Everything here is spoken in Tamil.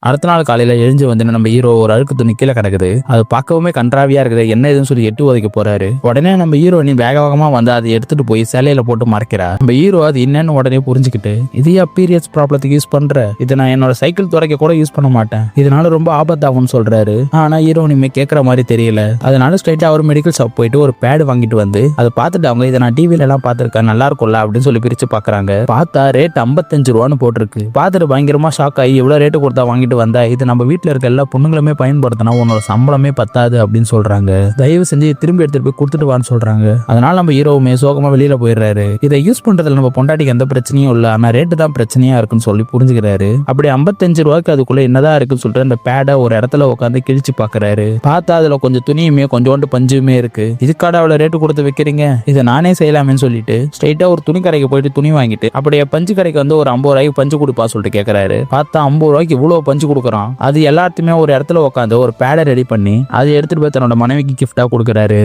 அடுத்த நாள் காலையில எழுந்து வந்து நம்ம ஹீரோ ஒரு அழுக்கு துணி கீழே கிடக்குது. அது பார்க்கவுமே கன்றாவியா இருக்குது. என்ன இதுன்னு சொல்லி எட்டு உதைக்க போறாரு. உடனே நம்ம ஹீரோயினி வேக வேகமா வந்து அதை எடுத்துட்டு போய் சேலையில போட்டு மறைக்கிறா. நம்ம ஹீரோ அது என்னன்னு உடனே புரிஞ்சுக்கிட்டு, இதையா பீரியட்ஸ் ப்ராப்ளத்துக்கு யூஸ் பண்ற? இதை நான் என்னோட சைக்கிள் துறைக்க கூட யூஸ் பண்ண மாட்டேன், இதனால ரொம்ப ஆபத்தாகும்னு சொல்றாரு. ஆனா ஹீரோயினுமே கேட்கற மாதிரி தெரியல. அதனால ஸ்ட்ரைட்டா அவர் மெடிக்கல் ஷாப் போயிட்டு ஒரு பேடு வாங்கிட்டு வந்து அதை பார்த்துட்டு அவங்க இதை நான் டிவில எல்லாம் பார்த்திருக்கேன், நல்லா இருக்கும்ல அப்படின்னு சொல்லி பிரிச்சு பாக்குறாங்க. பார்த்தா ரேட் 55 ரூபான்னு போட்டிருக்கு. பார்த்துட்டு பயங்கரமா ஷாக் ஆகி எவ்வளவு ரேட்டு கொடுத்தா வாங்கிட்டு வந்தா, இது நம்ம வீட்டுல இருக்க எல்லா பொண்ணுங்களுமே பயன்படுத்தினா உன்னோட சம்பளமே பத்தாது அப்படின்னு சொல்றாங்க. தயவு செஞ்சு திரும்பி எடுத்துட்டு போய் கொடுத்துட்டு வான்னு சொல்றாங்க. அதனால நம்ம ஹீரோவுமே சோகமா வெளியில போயிடுறாரு. இதை யூஸ் பண்றதுல நம்ம பொண்டாட்டிக்கு எந்த பிரச்சனையும் இல்ல, ஆனா ரேட்டு தான் பிரச்சனையா இருக்குன்னு சொல்லி புரிஞ்சுக்கிறாரு. அப்படி 55 ரூபாய்க்கு அதுக்குள்ள என்னதான் இருக்குன்னு சொல்லிட்டு அந்த பேடை ஒரு இடத்துல உட்காந்து கிழிச்சு பாக்குறாரு. பார்த்தா அதுல கொஞ்சம் துணியுமே கொஞ்சோண்டு பஞ்சுமே இருக்கு. இதுக்காட அவ்வளவு ரேட்டு கொடுத்து வைக்கிறீங்க, இதை நானே செய்யலாமேன்னு சொல்லிட்டு ஸ்ட்ரைட்டா ஒரு துணி கடைக்கு போயிட்டு துணி வாங்கிட்டு அப்படியே பஞ்சு கடைக்கு வந்து ஒரு 50 ரூபாய்க்கு பஞ்சு கொடுப்பா சொல்லிட்டு கேட்கறாரு. பார்த்தா 50 ரூபாய்க்கு இவ்வளவு பஞ்சு கொடுக்குறான். அது எல்லாத்தையுமே ஒரு இடத்துல உட்காந்து ஒரு பேடை ரெடி பண்ணி அதை எடுத்துட்டு போய் தன்னோட மனைவிக்கு கிஃப்டா கொடுக்குறாரு.